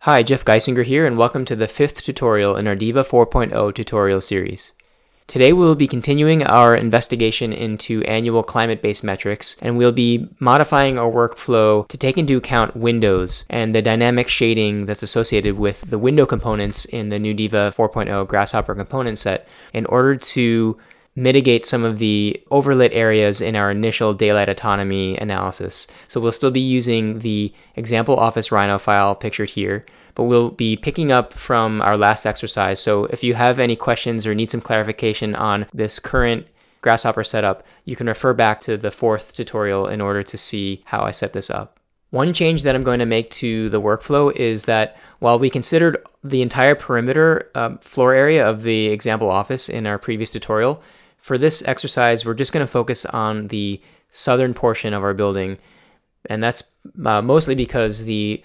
Hi, Jeff Geisinger here, and welcome to the 5th tutorial in our DIVA 4.0 tutorial series. Today we will be continuing our investigation into annual climate-based metrics, and we'll be modifying our workflow to take into account windows and the dynamic shading that's associated with the window components in the new DIVA 4.0 Grasshopper component set in order to mitigate some of the overlit areas in our initial daylight autonomy analysis. So we'll still be using the example office Rhino file pictured here, but we'll be picking up from our last exercise. So if you have any questions or need some clarification on this current Grasshopper setup, you can refer back to the 4th tutorial in order to see how I set this up. One change that I'm going to make to the workflow is that while we considered the entire perimeter floor area of the example office in our previous tutorial, for this exercise, we're just going to focus on the southern portion of our building, and that's mostly because the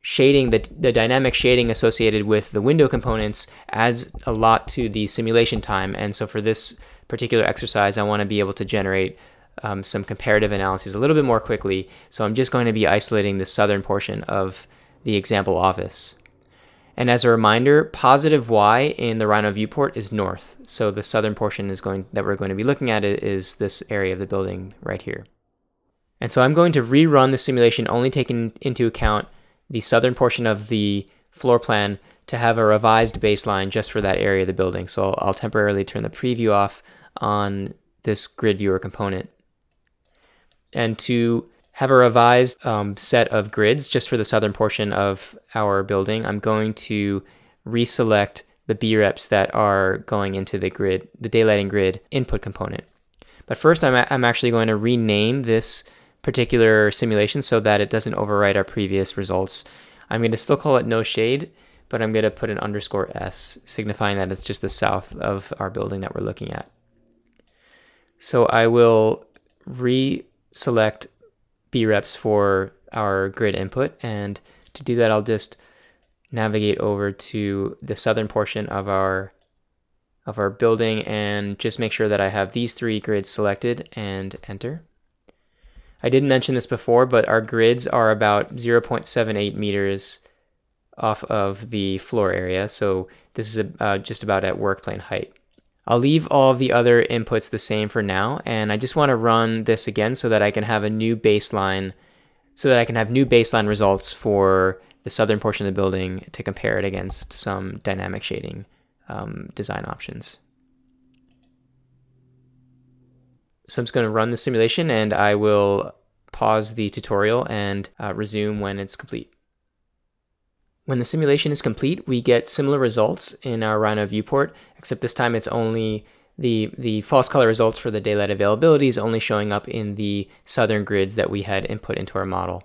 shading, the dynamic shading associated with the window components adds a lot to the simulation time, and so for this particular exercise, I want to be able to generate some comparative analyses a little bit more quickly, so I'm just going to be isolating the southern portion of the example office. And as a reminder, positive Y in the Rhino viewport is north. So the southern portion that we're going to be looking at is this area of the building right here. And so I'm going to rerun the simulation, only taking into account the southern portion of the floor plan to have a revised baseline just for that area of the building. So I'll temporarily turn the preview off on this grid viewer component. And to have a revised set of grids just for the southern portion of our building, I'm going to reselect the B-reps that are going into the grid, the daylighting grid input component. But first, I'm actually going to rename this particular simulation so that it doesn't overwrite our previous results. I'm going to still call it no shade, but I'm going to put an _S, signifying that it's just the south of our building that we're looking at. So I will reselect B-reps for our grid input, and to do that I'll just navigate over to the southern portion of our building and just make sure that I have these 3 grids selected and enter. I didn't mention this before, but our grids are about 0.78 meters off of the floor area, so this is just about at work plane height. I'll leave all of the other inputs the same for now, and I just want to run this again so that I can have a new baseline, results for the southern portion of the building to compare it against some dynamic shading design options. So I'm just going to run the simulation, and I will pause the tutorial and resume when it's complete. When the simulation is complete, we get similar results in our Rhino viewport, except this time it's only the false color results for the daylight availability is only showing up in the southern grids that we had input into our model.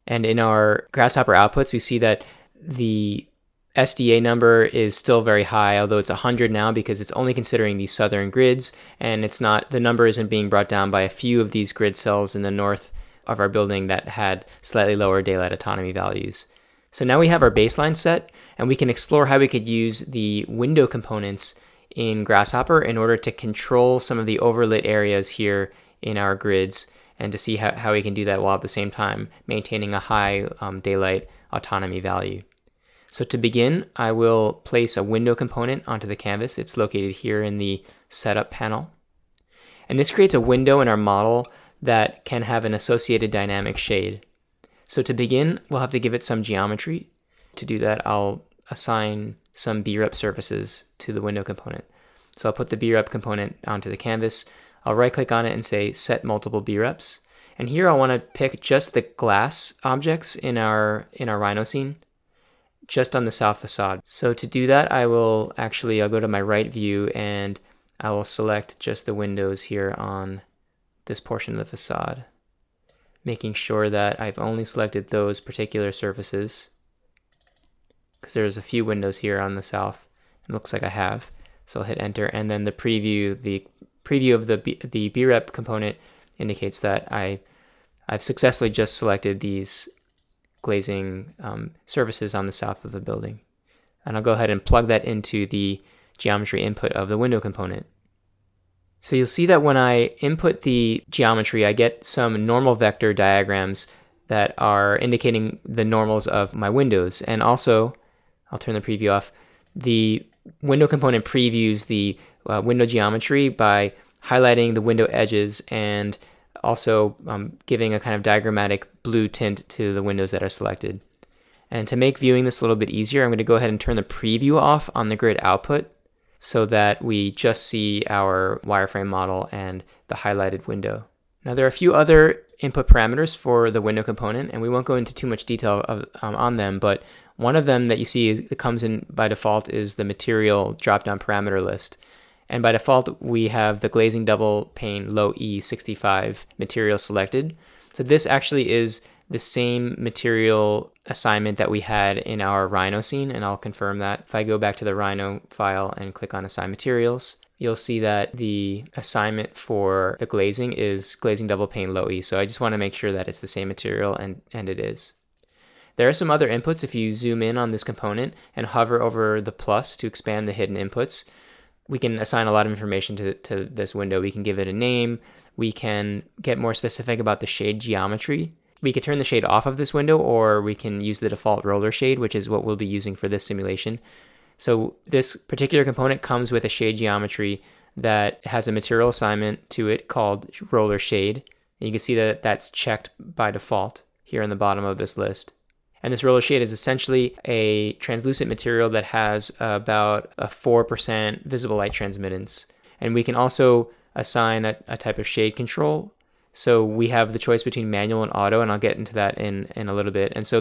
And in our Grasshopper outputs, we see that the SDA number is still very high, although it's 100 now because it's only considering these southern grids, and the number isn't being brought down by a few of these grid cells in the north of our building that had slightly lower daylight autonomy values. So now we have our baseline set, and we can explore how we could use the window components in Grasshopper in order to control some of the overlit areas here in our grids, and to see how we can do that while at the same time maintaining a high daylight autonomy value. So to begin, I will place a window component onto the canvas. It's located here in the setup panel. And this creates a window in our model that can have an associated dynamic shade. So to begin, we'll have to give it some geometry. To do that, I'll assign some B-rep surfaces to the window component. So I'll put the B-rep component onto the canvas. I'll right-click on it and say Set Multiple B-reps. And here I want to pick just the glass objects in our Rhino scene, just on the south facade. So to do that, I'll go to my right view and I will select just the windows here on this portion of the facade, making sure that I've only selected those particular surfaces, because there's a few windows here on the south. It looks like I have. So I'll hit enter, and then the preview of the B-rep component indicates that I've successfully just selected these glazing surfaces on the south of the building. And I'll go ahead and plug that into the geometry input of the window component. So you'll see that when I input the geometry, I get some normal vector diagrams that are indicating the normals of my windows. And also, I'll turn the preview off. The window component previews the window geometry by highlighting the window edges and also giving a kind of diagrammatic blue tint to the windows that are selected. And to make viewing this a little bit easier, I'm going to go ahead and turn the preview off on the grid output so that we just see our wireframe model and the highlighted window. Now there are a few other input parameters for the window component, and we won't go into too much detail on them, but one of them that you see that comes in by default is the material drop-down parameter list. And by default, we have the glazing double pane low E 65 material selected. So this actually is the same material assignment that we had in our Rhino scene, and I'll confirm that. If I go back to the Rhino file and click on Assign Materials, you'll see that the assignment for the glazing is glazing double pane low E. So I just want to make sure that it's the same material, and it is. There are some other inputs. If you zoom in on this component and hover over the plus to expand the hidden inputs, we can assign a lot of information to this window. We can give it a name. We can get more specific about the shade geometry. We could turn the shade off of this window, or we can use the default roller shade, which is what we'll be using for this simulation. So this particular component comes with a shade geometry that has a material assignment to it called roller shade. And you can see that that's checked by default here on the bottom of this list. And this roller shade is essentially a translucent material that has about a 4% visible light transmittance. And we can also assign a type of shade control. So we have the choice between manual and auto, and I'll get into that in a little bit. And so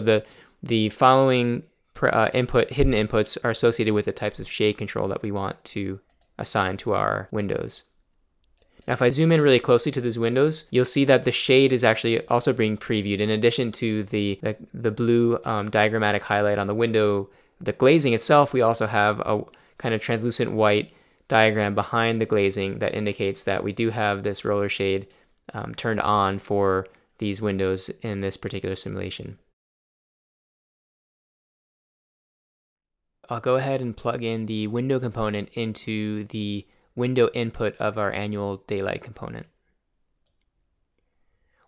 the following hidden inputs are associated with the types of shade control that we want to assign to our windows. Now, if I zoom in really closely to these windows, you'll see that the shade is actually also being previewed. In addition to the blue diagrammatic highlight on the window, the glazing itself, we also have a kind of translucent white diagram behind the glazing that indicates that we do have this roller shade turned on for these windows in this particular simulation. I'll go ahead and plug in the window component into the window input of our annual daylight component.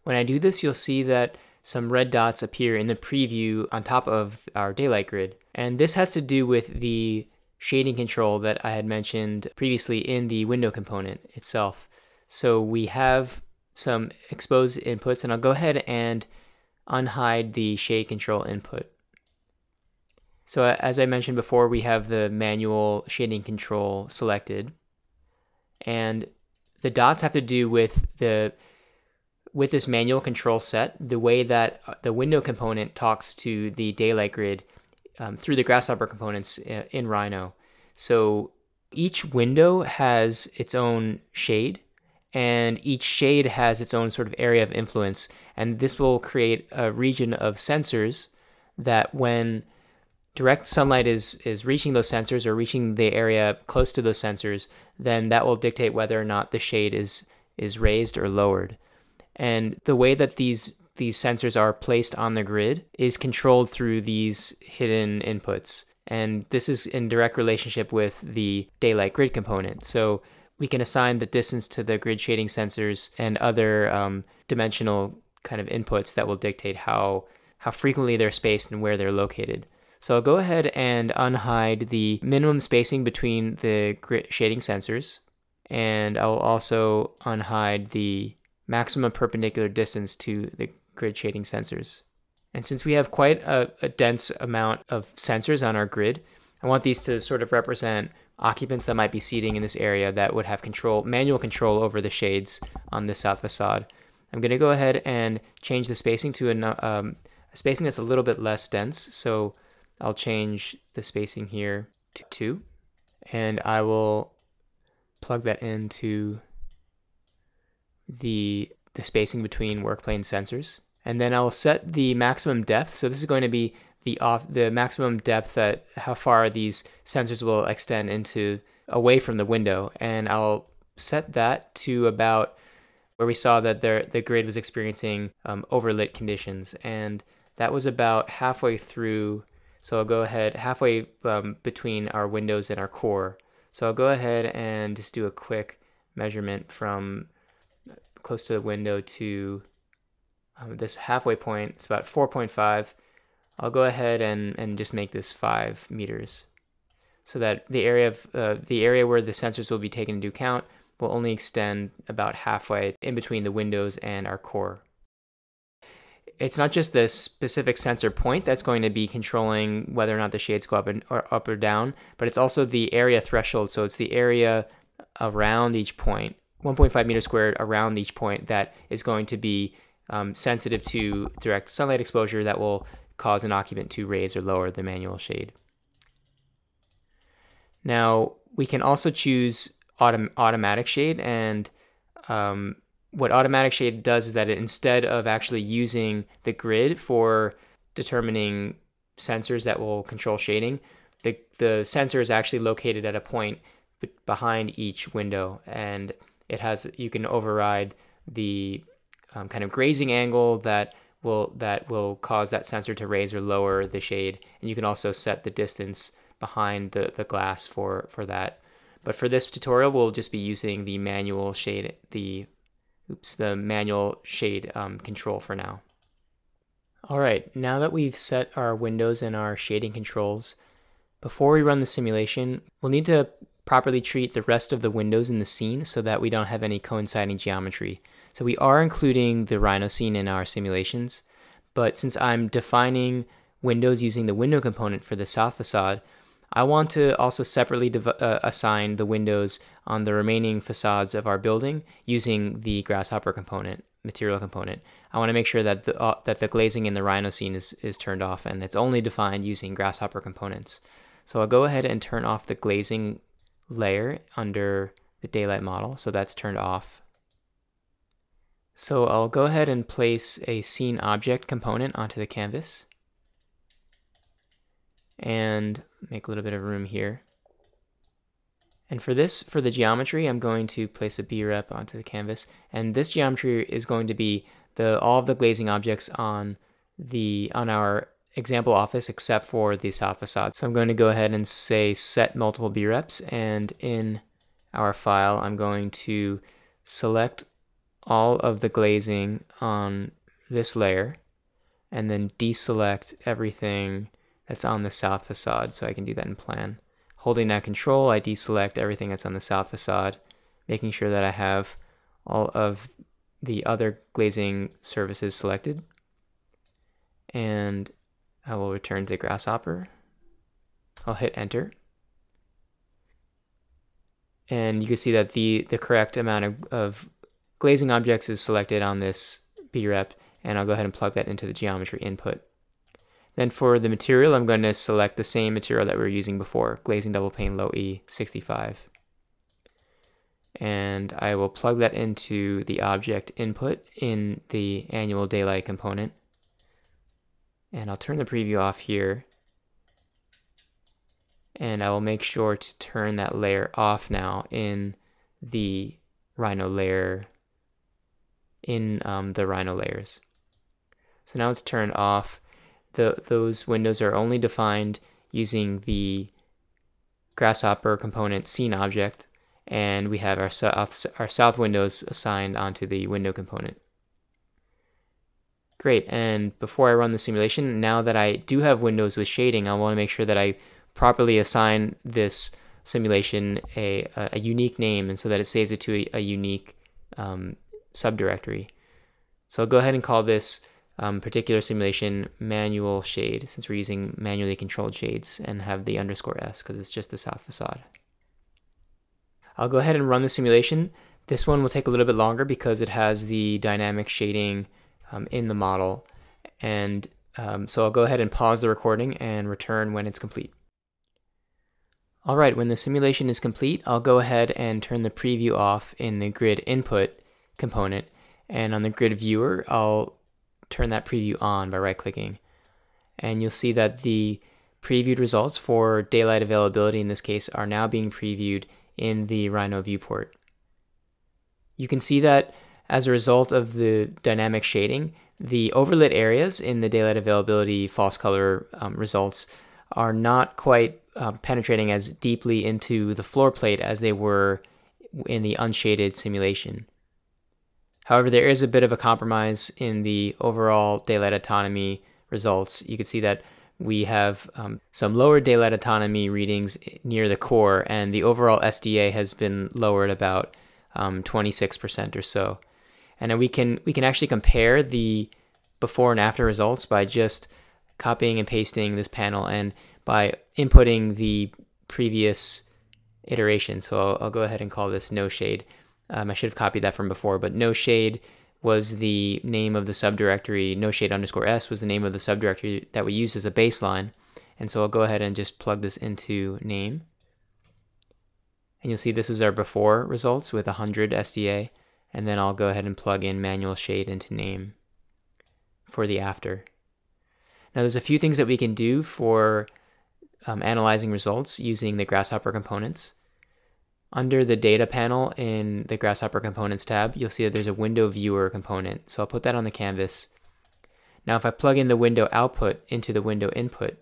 When I do this, you'll see that some red dots appear in the preview on top of our daylight grid. And this has to do with the shading control that I had mentioned previously in the window component itself. So we have some exposed inputs, and I'll go ahead and unhide the shade control input. So as I mentioned before, we have the manual shading control selected, and the dots have to do with this manual control set, the way that the window component talks to the daylight grid through the Grasshopper components in Rhino. So each window has its own shade, and each shade has its own sort of area of influence, and this will create a region of sensors that when direct sunlight is reaching those sensors or reaching the area close to those sensors, then that will dictate whether or not the shade is raised or lowered. And the way that these sensors are placed on the grid is controlled through these hidden inputs. And this is in direct relationship with the daylight grid component. So we can assign the distance to the grid shading sensors and other dimensional kind of inputs that will dictate how frequently they're spaced and where they're located. So I'll go ahead and unhide the minimum spacing between the grid shading sensors, and I'll also unhide the maximum perpendicular distance to the grid shading sensors. And since we have quite a dense amount of sensors on our grid, I want these to sort of represent occupants that might be seating in this area that would have manual control over the shades on the south facade. I'm going to go ahead and change the spacing to a spacing that's a little bit less dense. So I'll change the spacing here to 2, and I will plug that into the spacing between work plane sensors. And then I'll set the maximum depth. So this is going to be the maximum depth at how far these sensors will extend away from the window. And I'll set that to about where we saw that the grid was experiencing overlit conditions. And that was about halfway through. So I'll go ahead halfway between our windows and our core. So I'll go ahead and just do a quick measurement from close to the window to this halfway point. It's about 4.5. I'll go ahead and just make this 5 meters, so that the area where the sensors will be taken into account will only extend about halfway in between the windows and our core. It's not just the specific sensor point that's going to be controlling whether or not the shades go up or down, but it's also the area threshold. So it's the area around each point, 1.5 meters squared around each point, that is going to be sensitive to direct sunlight exposure that will cause an occupant to raise or lower the manual shade. Now, we can also choose automatic shade, and what automatic shade does is that instead of actually using the grid for determining sensors that will control shading, the sensor is actually located at a point behind each window, and you can override the kind of grazing angle that will cause that sensor to raise or lower the shade, and you can also set the distance behind the glass for that. But for this tutorial, we'll just be using the manual shade, the manual shade control for now. All right, now that we've set our windows and our shading controls, before we run the simulation, we'll need to properly treat the rest of the windows in the scene so that we don't have any coinciding geometry. So we are including the Rhino scene in our simulations, but since I'm defining windows using the window component for the south facade, I want to also separately assign the windows on the remaining facades of our building using the Grasshopper component, material component. I want to make sure that the glazing in the Rhino scene is turned off, and it's only defined using Grasshopper components. So I'll go ahead and turn off the glazing layer under the daylight model, so that's turned off. So I'll go ahead and place a scene object component onto the canvas, and make a little bit of room here. And for the geometry, I'm going to place a B-rep onto the canvas, and this geometry is going to be all of the glazing objects on our example office except for the south facade. So I'm going to go ahead and say set multiple B-reps, and in our file I'm going to select all of the glazing on this layer and then deselect everything that's on the south facade. So I can do that in plan. Holding that control, I deselect everything that's on the south facade, making sure that I have all of the other glazing surfaces selected. And I will return to Grasshopper. I'll hit enter. And you can see that the correct amount of glazing objects is selected on this B-rep, and I'll go ahead and plug that into the geometry input. Then for the material, I'm going to select the same material that we were using before, glazing double pane low E 65. And I will plug that into the object input in the annual daylight component. And I'll turn the preview off here. And I will make sure to turn that layer off now in the Rhino layer, in the Rhino layers. So now it's turned off. Those windows are only defined using the Grasshopper component scene object, and we have our south windows assigned onto the window component. Great, and before I run the simulation, now that I do have windows with shading, I want to make sure that I properly assign this simulation a unique name, and so that it saves it to a unique subdirectory. So I'll go ahead and call this particular simulation manual shade, since we're using manually controlled shades, and have the _s because it's just the south facade. I'll go ahead and run the simulation. This one will take a little bit longer because it has the dynamic shading in the model, and so I'll go ahead and pause the recording and return when it's complete. Alright, when the simulation is complete, I'll go ahead and turn the preview off in the grid input component, and on the grid viewer I'll turn that preview on by right-clicking, and you'll see that the previewed results for daylight availability in this case are now being previewed in the Rhino viewport. You can see that as a result of the dynamic shading, the overlit areas in the daylight availability false color results are not quite penetrating as deeply into the floor plate as they were in the unshaded simulation. However, there is a bit of a compromise in the overall daylight autonomy results. You can see that we have some lower daylight autonomy readings near the core, and the overall SDA has been lowered about 26% or so. And then we can actually compare the before and after results by just copying and pasting this panel and by inputting the previous iteration. So I'll go ahead and call this no shade. I should have copied that from before, but no shade was the name of the subdirectory. No shade _s was the name of the subdirectory that we used as a baseline. And so I'll go ahead and just plug this into name. And you'll see this is our before results with 100 SDA. And then I'll go ahead and plug in manual shade into name for the after. Now there's a few things that we can do for analyzing results using the Grasshopper components. Under the data panel in the Grasshopper Components tab, you'll see that there's a window viewer component. So I'll put that on the canvas. Now if I plug in the window output into the window input,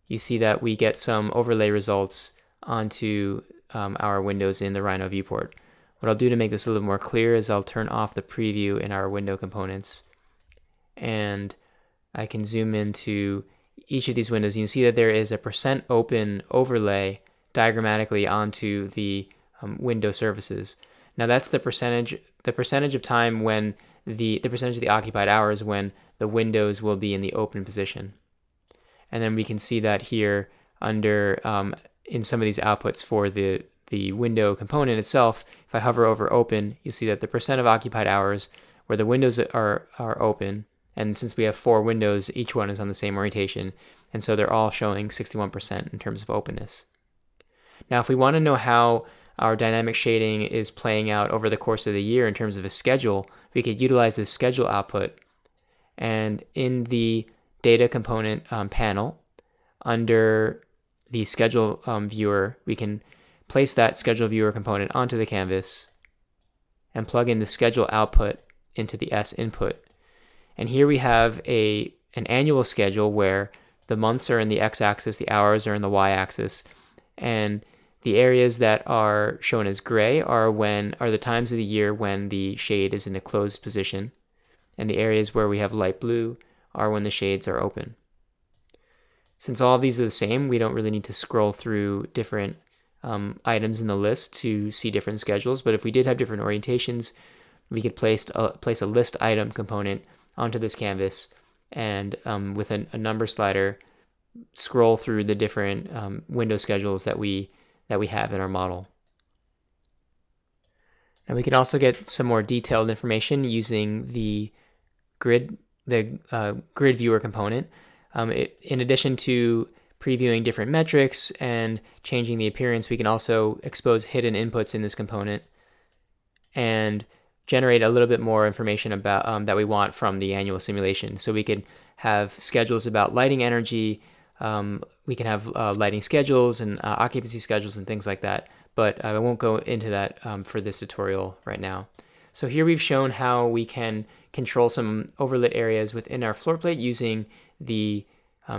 you see that we get some overlay results onto our windows in the Rhino viewport. What I'll do to make this a little more clear is I'll turn off the preview in our window components, and I can zoom into each of these windows. You can see that there is a %open overlay diagrammatically onto the window surfaces. Now that's the percentage of time when the percentage of the occupied hours when the windows will be in the open position. And then we can see that here under in some of these outputs for the window component itself. If I hover over open, you see that the % of occupied hours where the windows are open, and since we have 4 windows, each one is on the same orientation, and so they're all showing 61% in terms of openness. Now, if we want to know how our dynamic shading is playing out over the course of the year in terms of a schedule, we could utilize this schedule output. And in the data component panel, under the schedule viewer, we can place that schedule viewer component onto the canvas and plug in the schedule output into the S input. And here we have an annual schedule where the months are in the x-axis, the hours are in the y-axis, and the areas that are shown as gray are the times of the year when the shade is in a closed position, and the areas where we have light blue are when the shades are open. Since all of these are the same, we don't really need to scroll through different items in the list to see different schedules, but if we did have different orientations, we could place a list item component onto this canvas and with a number slider scroll through the different window schedules that we have in our model. Now we can also get some more detailed information using the grid viewer component. In addition to previewing different metrics and changing the appearance, we can also expose hidden inputs in this component and generate a little bit more information about that we want from the annual simulation. So we could have schedules about lighting energy, we can have lighting schedules and occupancy schedules and things like that, but I won't go into that for this tutorial right now. So here we've shown how we can control some overlit areas within our floor plate using the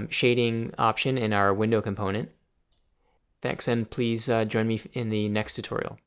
shading option in our window component. Thanks, and please join me in the next tutorial.